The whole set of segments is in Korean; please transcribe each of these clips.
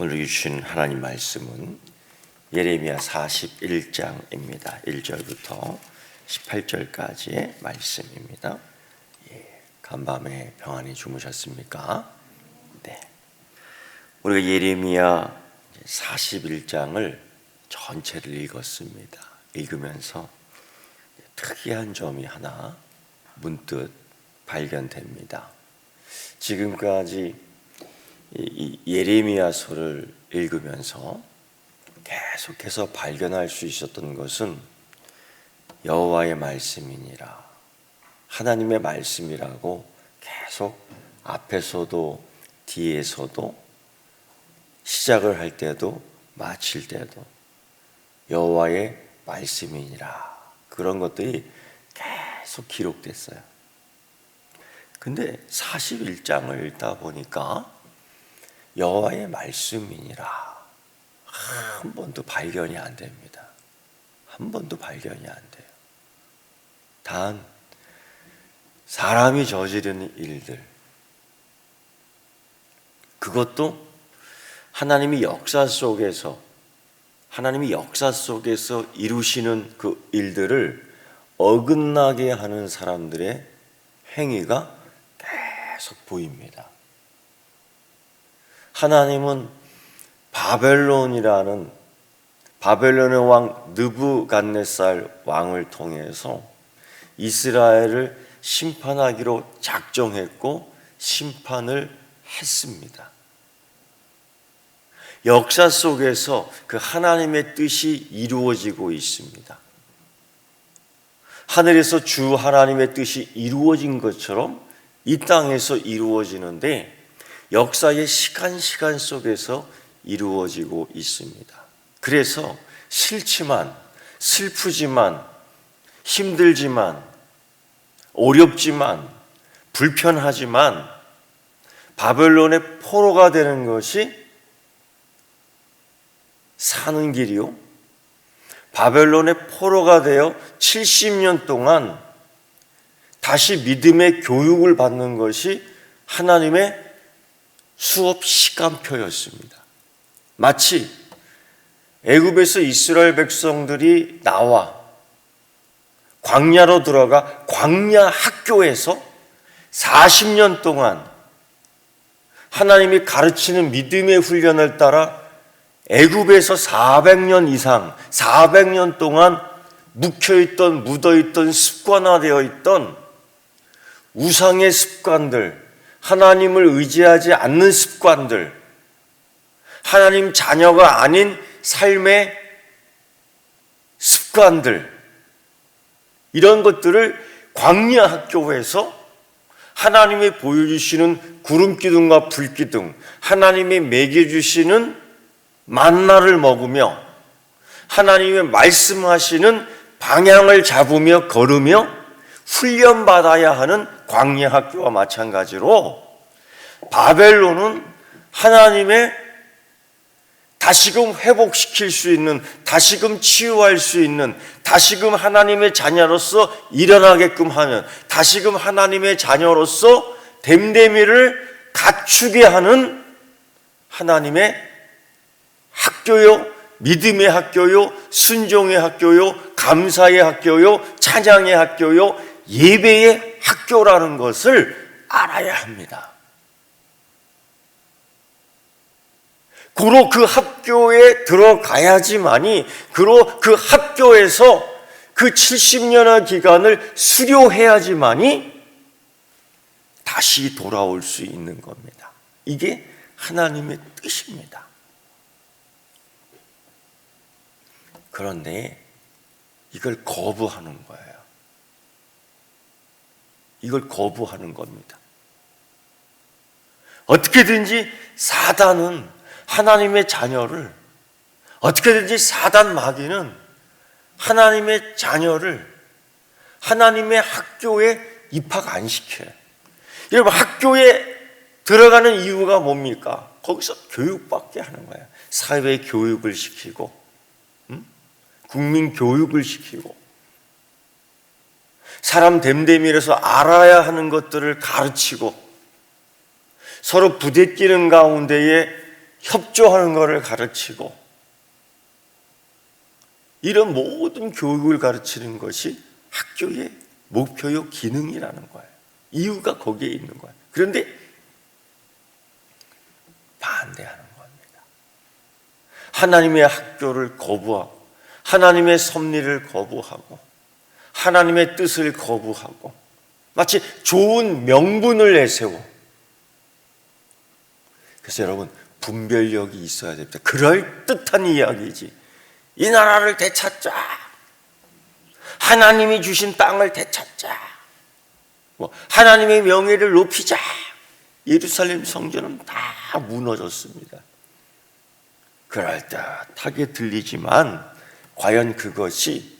오늘 주신 하나님 말씀은 예레미야 41장입니다. 1절부터 18절까지의 말씀입니다. 간밤에 평안히 주무셨습니까? 네. 우리가 예레미야 41장을 전체를 읽었습니다. 읽으면서 특이한 점이 하나 문득 발견됩니다. 지금까지 이 예레미야서를 읽으면서 계속해서 발견할 수 있었던 것은 여호와의 말씀이니라, 하나님의 말씀이라고 계속 앞에서도 뒤에서도 시작을 할 때도 마칠 때도 여호와의 말씀이니라, 그런 것들이 계속 기록됐어요. 근데 41장을 읽다 보니까 여호와의 말씀이니라 한 번도 발견이 안 됩니다. 한 번도 발견이 안 돼요. 단 사람이 저지르는 일들, 그것도 하나님이 역사 속에서 이루시는 그 일들을 어긋나게 하는 사람들의 행위가 계속 보입니다. 하나님은 바벨론의 왕 느부갓네살 왕을 통해서 이스라엘을 심판하기로 작정했고 심판을 했습니다. 역사 속에서 그 하나님의 뜻이 이루어지고 있습니다. 하늘에서 주 하나님의 뜻이 이루어진 것처럼 이 땅에서 이루어지는데 역사의 시간 속에서 이루어지고 있습니다. 그래서 싫지만, 슬프지만, 힘들지만, 어렵지만, 불편하지만 바벨론의 포로가 되는 것이 사는 길이요, 바벨론의 포로가 되어 70년 동안 다시 믿음의 교육을 받는 것이 하나님의 수업 시간표였습니다. 마치 애굽에서 이스라엘 백성들이 나와 광야로 들어가 광야 학교에서 40년 동안 하나님이 가르치는 믿음의 훈련을 따라 애굽에서 400년 동안 묵혀있던, 묻어있던, 습관화되어 있던 우상의 습관들, 하나님을 의지하지 않는 습관들, 하나님 자녀가 아닌 삶의 습관들, 이런 것들을 광야 학교에서 하나님이 보여주시는 구름기둥과 불기둥, 하나님이 먹여주시는 만나를 먹으며 하나님의 말씀하시는 방향을 잡으며 걸으며 훈련받아야 하는 광야 학교와 마찬가지로 바벨론은 하나님의 다시금 회복시킬 수 있는, 다시금 치유할 수 있는, 다시금 하나님의 자녀로서 일어나게끔 하는, 다시금 하나님의 자녀로서 됨됨이를 갖추게 하는 하나님의 학교요, 믿음의 학교요, 순종의 학교요, 감사의 학교요, 찬양의 학교요, 예배의 학교라는 것을 알아야 합니다. 고로 그 학교에 들어가야지만이, 고로 그 학교에서 그 70년의 기간을 수료해야지만이 다시 돌아올 수 있는 겁니다. 이게 하나님의 뜻입니다. 그런데 이걸 거부하는 거예요. 이걸 거부하는 겁니다. 어떻게든지 사단은 하나님의 자녀를, 어떻게든지 사단 마귀는 하나님의 자녀를 하나님의 학교에 입학 안 시켜요. 여러분, 학교에 들어가는 이유가 뭡니까? 거기서 교육받게 하는 거예요. 사회 교육을 시키고, 국민 교육을 시키고, 사람 됨됨이라서 알아야 하는 것들을 가르치고, 서로 부대끼는 가운데에 협조하는 것을 가르치고 이런 모든 교육을 가르치는 것이 학교의 목표요 기능이라는 거예요. 이유가 거기에 있는 거예요. 그런데 반대하는 겁니다. 하나님의 학교를 거부하고 하나님의 섭리를 거부하고 하나님의 뜻을 거부하고 마치 좋은 명분을 내세워. 그래서 여러분, 분별력이 있어야 됩니다. 그럴듯한 이야기지. 이 나라를 되찾자, 하나님이 주신 땅을 되찾자, 하나님의 명예를 높이자. 예루살렘 성전은 다 무너졌습니다. 그럴듯하게 들리지만 과연 그것이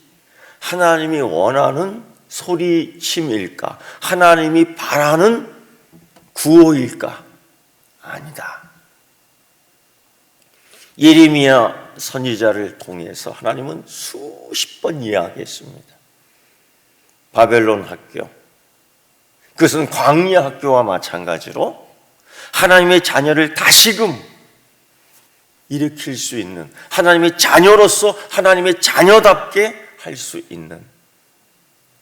하나님이 원하는 소리침일까? 하나님이 바라는 구호일까? 아니다. 예레미야 선지자를 통해서 하나님은 수십 번 이야기했습니다. 바벨론 학교, 그것은 광야 학교와 마찬가지로 하나님의 자녀를 다시금 일으킬 수 있는, 하나님의 자녀로서 하나님의 자녀답게 할 수 있는,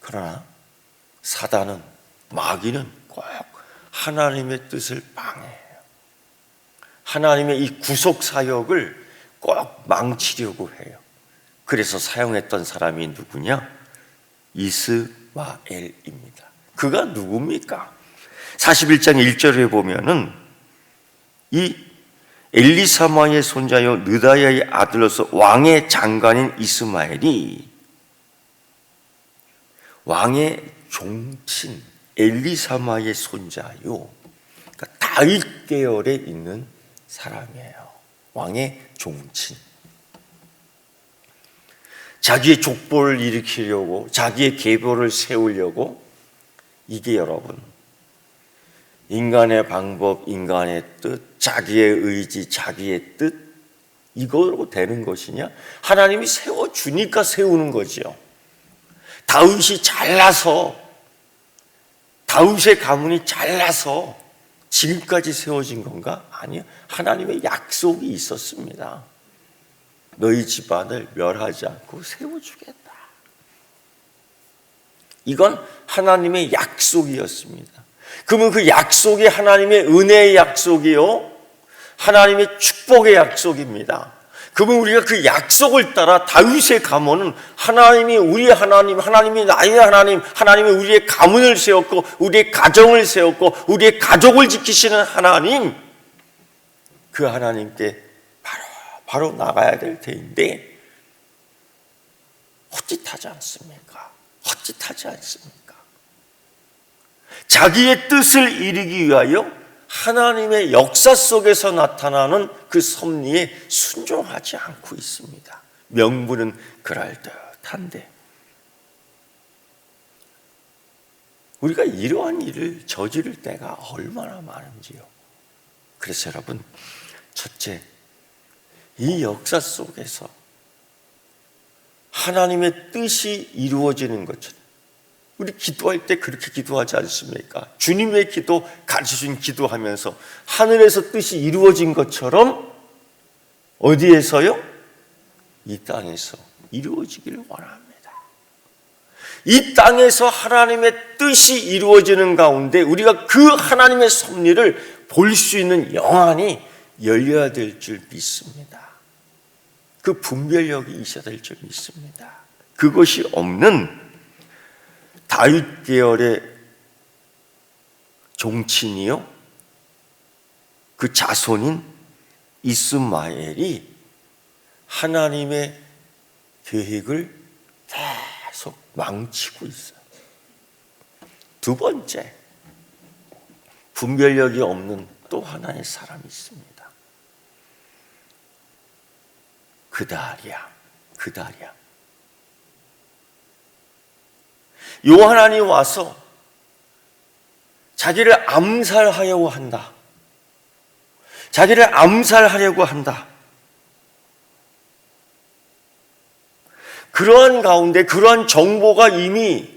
그러나 사단은, 마귀는 꼭 하나님의 뜻을 방해해요. 하나님의 이 구속 사역을 꼭 망치려고 해요. 그래서 사용했던 사람이 누구냐? 이스마엘입니다. 그가 누굽니까? 41장 1절에 보면은 이 엘리사마의 손자요 느다야의 아들로서 왕의 장관인 이스마엘이 왕의 종친 엘리사마의 손자요, 그러니까 다윗 계열에 있는 사람이에요. 왕의 종친. 자기의 족보를 일으키려고, 자기의 계보를 세우려고, 이게 여러분, 인간의 방법, 인간의 뜻, 자기의 의지, 자기의 뜻, 이거로 되는 것이냐? 하나님이 세워주니까 세우는 거죠. 다윗이 잘나서, 다윗의 가문이 잘나서 지금까지 세워진 건가? 아니요. 하나님의 약속이 있었습니다. 너희 집안을 멸하지 않고 세워주겠다. 이건 하나님의 약속이었습니다. 그러면 그 약속이 하나님의 은혜의 약속이요, 하나님의 축복의 약속입니다. 그러면 우리가 그 약속을 따라 다윗의 가문은 하나님이 우리의 하나님, 하나님이 나의 하나님, 하나님이 우리의 가문을 세웠고 우리의 가정을 세웠고 우리의 가족을 지키시는 하나님, 그 하나님께 바로 나가야 될 테인데 헛짓하지 않습니까? 헛짓하지 않습니까? 자기의 뜻을 이루기 위하여 하나님의 역사 속에서 나타나는 그 섭리에 순종하지 않고 있습니다. 명분은 그럴듯한데 우리가 이러한 일을 저지를 때가 얼마나 많은지요. 그래서 여러분, 첫째, 이 역사 속에서 하나님의 뜻이 이루어지는 것처럼, 우리 기도할 때 그렇게 기도하지 않습니까? 주님의 기도, 가르쳐준 기도하면서 하늘에서 뜻이 이루어진 것처럼 어디에서요? 이 땅에서 이루어지기를 원합니다. 이 땅에서 하나님의 뜻이 이루어지는 가운데 우리가 그 하나님의 섭리를 볼 수 있는 영안이 열려야 될 줄 믿습니다. 그 분별력이 있어야 될 줄 믿습니다. 그것이 없는 다윗 계열의 종친이요, 그 자손인 이스마엘이 하나님의 계획을 계속 망치고 있어요. 두 번째, 분별력이 없는 또 하나의 사람이 있습니다. 그다리야. 요하나니 와서 자기를 암살하려고 한다. 자기를 암살하려고 한다. 그러한 가운데 그러한 정보가 이미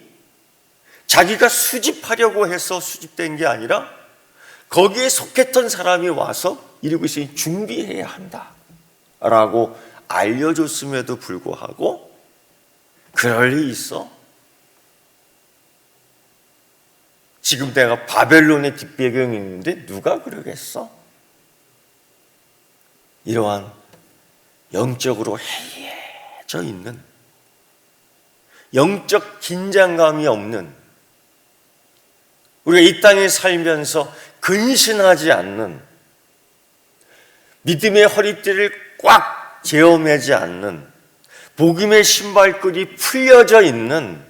자기가 수집하려고 해서 수집된 게 아니라 거기에 속했던 사람이 와서 이러고 있으니 준비해야 한다 라고 알려줬음에도 불구하고 그럴 리 있어? 지금 내가 바벨론의 뒷배경이 있는데 누가 그러겠어? 이러한 영적으로 해이해져 있는, 영적 긴장감이 없는, 우리가 이 땅에 살면서 근신하지 않는, 믿음의 허리띠를 꽉 제어매지 않는, 복음의 신발끈이 풀려져 있는,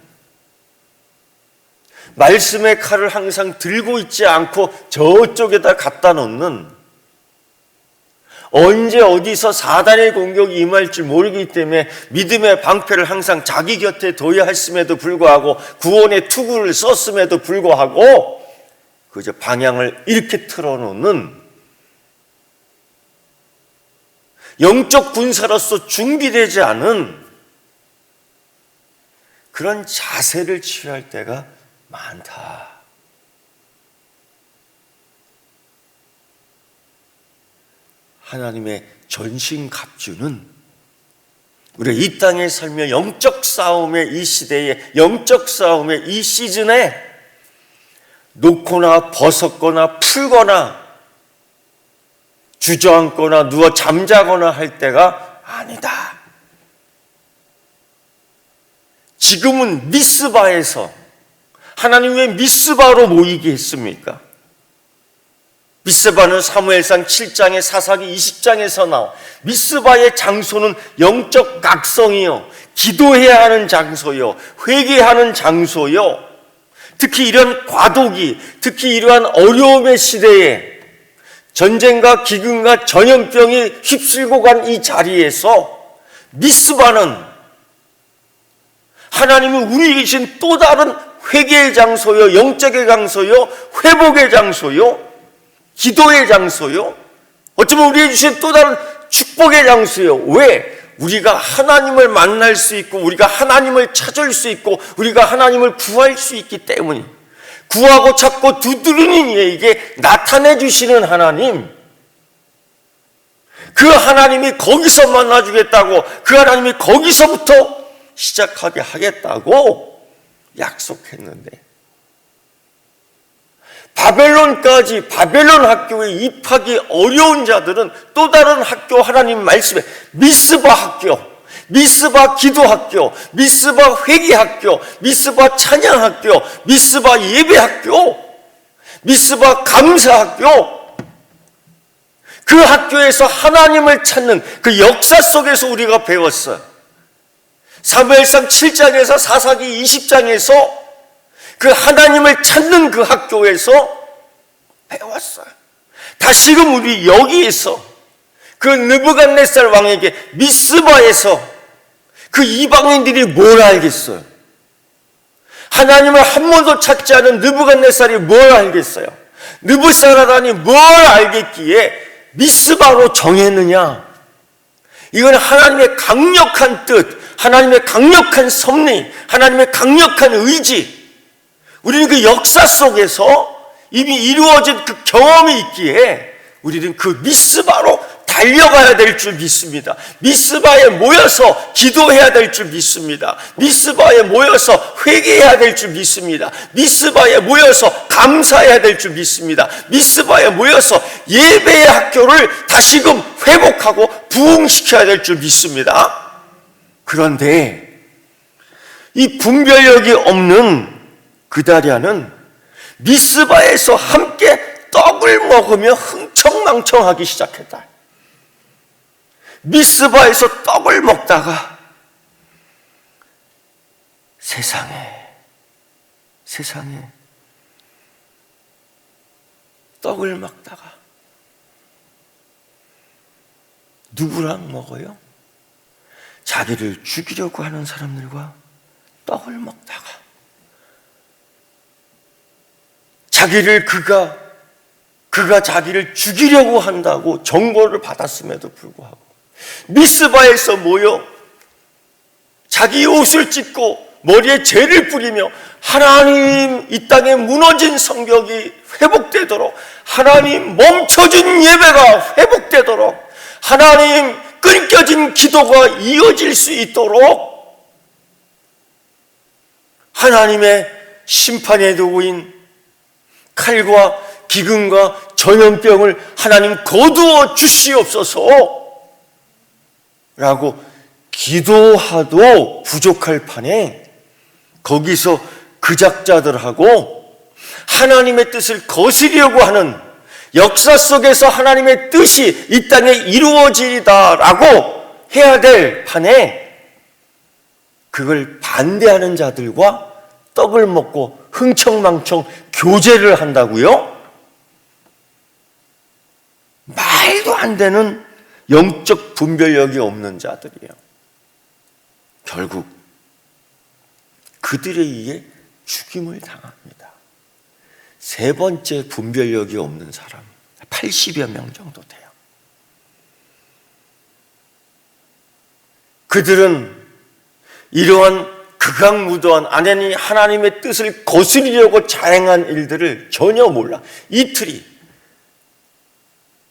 말씀의 칼을 항상 들고 있지 않고 저쪽에다 갖다 놓는, 언제 어디서 사단의 공격이 임할지 모르기 때문에 믿음의 방패를 항상 자기 곁에 둬야 했음에도 불구하고, 구원의 투구를 썼음에도 불구하고 그저 방향을 이렇게 틀어놓는 영적 군사로서 준비되지 않은 그런 자세를 취할 때가 많다. 하나님의 전신갑주는 우리가 이 땅에 살며 영적 싸움의 이 시대에, 영적 싸움의 이 시즌에 놓거나 벗었거나 풀거나 주저앉거나 누워 잠자거나 할 때가 아니다. 지금은 미스바에서, 하나님 왜 미스바로 모이게 했습니까? 미스바는 사무엘상 7장에 사사기 20장에서 나와. 미스바의 장소는 영적 각성이요, 기도해야 하는 장소요, 회개하는 장소요. 특히 이런 과도기, 특히 이러한 어려움의 시대에 전쟁과 기근과 전염병이 휩쓸고 간 이 자리에서 미스바는 하나님이 우리에게 주신 또 다른 회개의 장소요, 영적의 장소요, 회복의 장소요, 기도의 장소요, 어쩌면 우리에게 주신 또 다른 축복의 장소요. 왜? 우리가 하나님을 만날 수 있고, 우리가 하나님을 찾을 수 있고, 우리가 하나님을 구할 수 있기 때문이, 구하고 찾고 두드리는 이에게 나타내 주시는 하나님, 그 하나님이 거기서 만나주겠다고, 그 하나님이 거기서부터 시작하게 하겠다고 약속했는데, 바벨론까지, 바벨론 학교에 입학이 어려운 자들은 또 다른 학교, 하나님 말씀에 미스바 학교, 미스바 기도학교, 미스바 회개학교, 미스바 찬양학교, 미스바 예배학교, 미스바 감사학교, 그 학교에서 하나님을 찾는 그 역사 속에서 우리가 배웠어요. 사무엘상 7장에서 사사기 20장에서 그 하나님을 찾는 그 학교에서 배웠어요. 다시금 우리 여기에서 그 느부갓네살 왕에게 미스바에서 그 이방인들이 뭘 알겠어요? 하나님을 한 번도 찾지 않은 느부갓네살이 뭘 알겠어요? 느부사라단이 뭘 알겠기에 미스바로 정했느냐? 이건 하나님의 강력한 뜻, 하나님의 강력한 섭리, 하나님의 강력한 의지. 우리는 그 역사 속에서 이미 이루어진 그 경험이 있기에 우리는 그 미스바로 달려가야 될 줄 믿습니다. 미스바에 모여서 기도해야 될 줄 믿습니다. 미스바에 모여서 회개해야 될 줄 믿습니다. 미스바에 모여서 감사해야 될 줄 믿습니다. 미스바에 모여서 예배의 학교를 다시금 회복하고 부흥시켜야 될 줄 믿습니다. 그런데 이 분별력이 없는 그다리아는 미스바에서 함께 떡을 먹으며 흥청망청하기 시작했다. 미스바에서 떡을 먹다가 세상에 떡을 먹다가 누구랑 먹어요? 자기를 죽이려고 하는 사람들과 떡을 먹다가, 자기를 그가 자기를 죽이려고 한다고 정보를 받았음에도 불구하고 미스바에서 모여 자기 옷을 찢고 머리에 죄를 뿌리며 하나님 이 땅에 무너진 성벽이 회복되도록, 하나님 멈춰진 예배가 회복되도록, 하나님 끊겨진 기도가 이어질 수 있도록 하나님의 심판의 도구인 칼과 기근과 전염병을 하나님 거두어 주시옵소서 라고 기도하도 부족할 판에 거기서 그작자들하고 하나님의 뜻을 거스르려고 하는, 역사 속에서 하나님의 뜻이 이 땅에 이루어지리다라고 해야 될 판에 그걸 반대하는 자들과 떡을 먹고 흥청망청 교제를 한다고요? 말도 안 되는 영적 분별력이 없는 자들이에요. 결국 그들에 의해 죽임을 당합니다. 세 번째 분별력이 없는 사람, 80여 명 정도 돼요. 그들은 이러한 극악무도한 아내니 하나님의 뜻을 거스르려고 자행한 일들을 전혀 몰라. 이틀이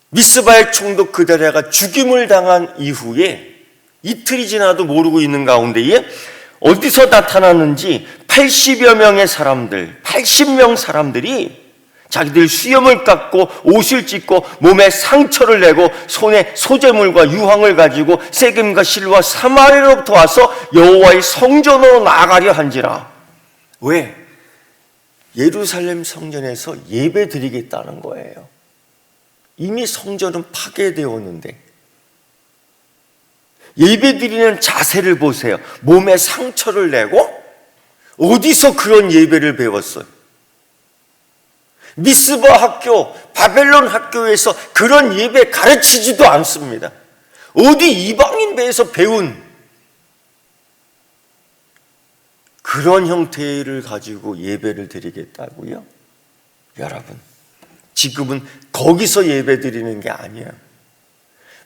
미스바의 총독 그데랴가 죽임을 당한 이후에 이틀이 지나도 모르고 있는 가운데에 어디서 나타났는지 80여 명의 사람들, 80명 사람들이 자기들 수염을 깎고 옷을 찢고 몸에 상처를 내고 손에 소재물과 유황을 가지고 세겜과 실로와 사마리아로부터 와서 여호와의 성전으로 나아가려 한지라. 왜? 예루살렘 성전에서 예배 드리겠다는 거예요. 이미 성전은 파괴되었는데 예배 드리는 자세를 보세요. 몸에 상처를 내고 어디서 그런 예배를 배웠어요? 미스바 학교, 바벨론 학교에서 그런 예배 가르치지도 않습니다. 어디 이방인 배에서 배운 그런 형태를 가지고 예배를 드리겠다고요? 여러분, 지금은 거기서 예배 드리는 게 아니에요.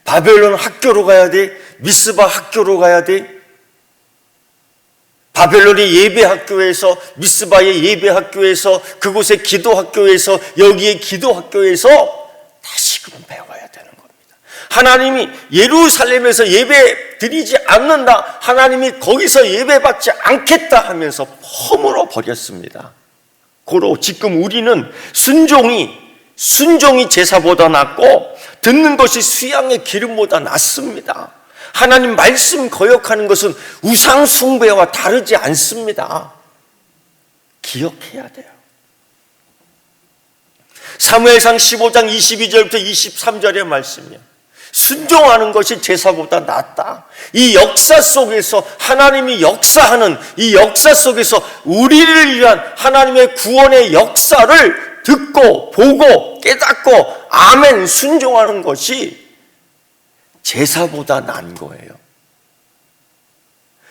바벨론 학교로 가야 돼? 미스바 학교로 가야 돼? 바벨론의 예배학교에서, 미스바의 예배학교에서, 그곳의 기도학교에서, 여기의 기도학교에서 다시금 배워야 되는 겁니다. 하나님이 예루살렘에서 예배 드리지 않는다, 하나님이 거기서 예배받지 않겠다 하면서 허물어 버렸습니다. 고로 지금 우리는 순종이 제사보다 낫고 듣는 것이 수양의 기름보다 낫습니다. 하나님 말씀 거역하는 것은 우상 숭배와 다르지 않습니다. 기억해야 돼요. 사무엘상 15장 22절부터 23절의 말씀이요, 순종하는 것이 제사보다 낫다. 이 역사 속에서 하나님이 역사하는 이 역사 속에서 우리를 위한 하나님의 구원의 역사를 듣고 보고 깨닫고 아멘 순종하는 것이 제사보다 난 거예요.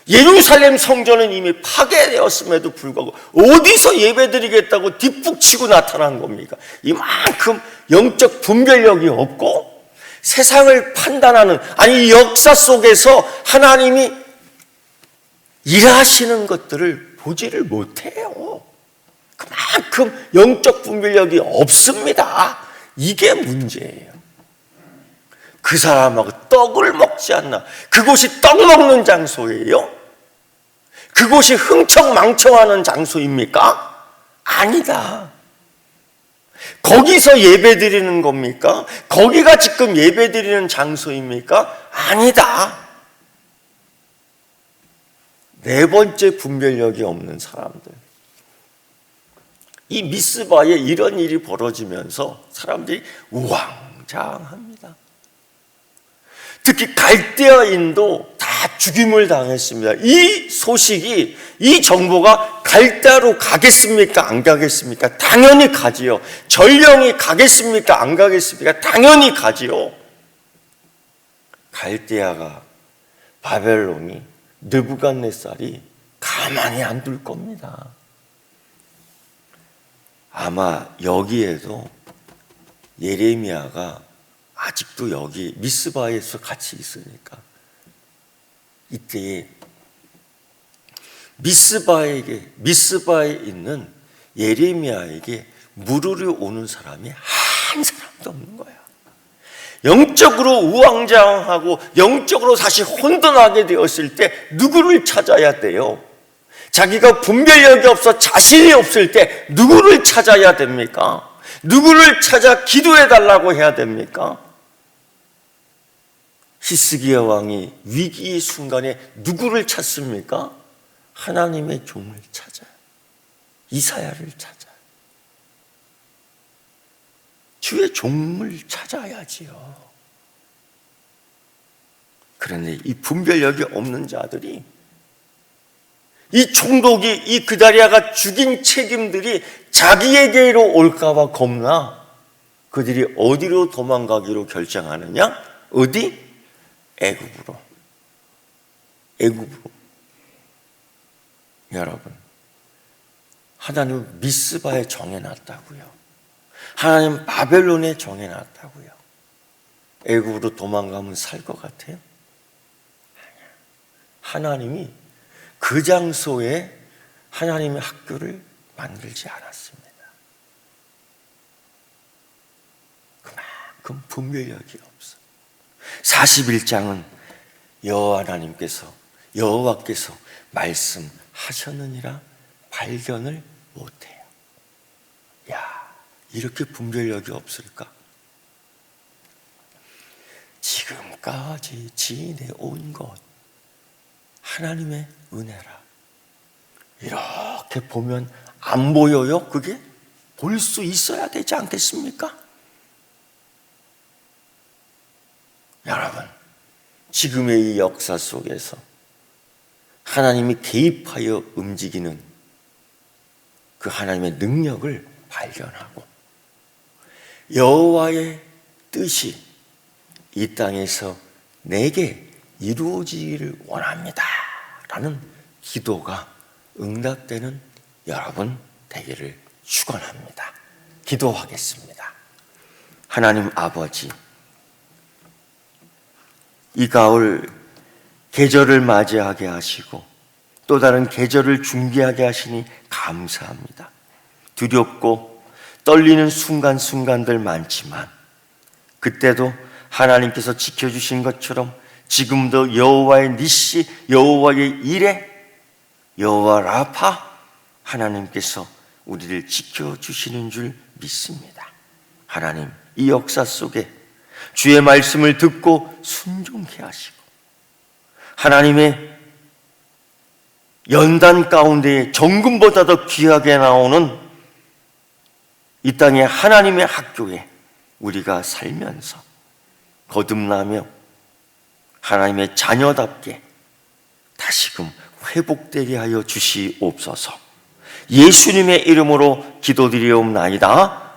예루살렘 성전은 이미 파괴되었음에도 불구하고 어디서 예배드리겠다고 뒷북치고 나타난 겁니까? 이만큼 영적 분별력이 없고 세상을 판단하는, 아니 이 역사 속에서 하나님이 일하시는 것들을 보지를 못해요. 그만큼 영적 분별력이 없습니다. 이게 문제예요. 그 사람하고 떡을 먹지 않나? 그곳이 떡 먹는 장소예요? 그곳이 흥청망청하는 장소입니까? 아니다. 거기서 예배드리는 겁니까? 거기가 지금 예배드리는 장소입니까? 아니다. 네 번째 분별력이 없는 사람들. 이 미스바에 이런 일이 벌어지면서 사람들이 우왕좌왕합니다. 특히 갈대아인도 다 죽임을 당했습니다. 이 소식이, 이 정보가 갈대아로 가겠습니까? 안 가겠습니까? 당연히 가지요. 전령이 가겠습니까? 안 가겠습니까? 당연히 가지요. 갈대아가, 바벨론이, 느부갓네살이 가만히 안 둘 겁니다. 아마 여기에도 예레미야가 아직도 여기 미스바에서 같이 있으니까 이때에 미스바에 있는 예레미야에게 물으러 오는 사람이 한 사람도 없는 거야. 영적으로 우왕좌왕하고 영적으로 다시 혼돈하게 되었을 때 누구를 찾아야 돼요? 자기가 분별력이 없어 자신이 없을 때 누구를 찾아야 됩니까? 누구를 찾아 기도해 달라고 해야 됩니까? 히스기야 왕이 위기의 순간에 누구를 찾습니까? 하나님의 종을 찾아요. 이사야를 찾아요. 주의 종을 찾아야지요. 그런데 이 분별력이 없는 자들이, 이 총독이, 이 그다리아가 죽인 책임들이 자기에게로 올까봐 겁나 그들이 어디로 도망가기로 결정하느냐? 어디? 애굽으로. 여러분, 하나님은 미스바에 정해놨다고요. 하나님 바벨론에 정해놨다고요. 애굽으로 도망가면 살 것 같아요? 하나님이 그 장소에 하나님의 학교를 만들지 않았습니다. 그만큼 분별력이 없어. 41장은 여호와께서 말씀하셨느니라 발견을 못해요. 야, 이렇게 분별력이 없을까? 지금까지 지내온 것 하나님의 은혜라. 이렇게 보면 안 보여요? 그게? 볼 수 있어야 되지 않겠습니까? 여러분, 지금의 이 역사 속에서 하나님이 개입하여 움직이는 그 하나님의 능력을 발견하고 여호와의 뜻이 이 땅에서 내게 이루어지기를 원합니다 라는 기도가 응답되는 여러분 되기를 축원합니다. 기도하겠습니다. 하나님 아버지, 이 가을 계절을 맞이하게 하시고 또 다른 계절을 준비하게 하시니 감사합니다. 두렵고 떨리는 순간순간들 많지만 그때도 하나님께서 지켜주신 것처럼 지금도 여호와의 니시, 여호와의 이레, 여호와 라파 하나님께서 우리를 지켜주시는 줄 믿습니다. 하나님, 이 역사 속에 주의 말씀을 듣고 순종케 하시고 하나님의 연단 가운데 정금보다 더 귀하게 나오는 이 땅의 하나님의 학교에 우리가 살면서 거듭나며 하나님의 자녀답게 다시금 회복되게 하여 주시옵소서. 예수님의 이름으로 기도드리옵나이다.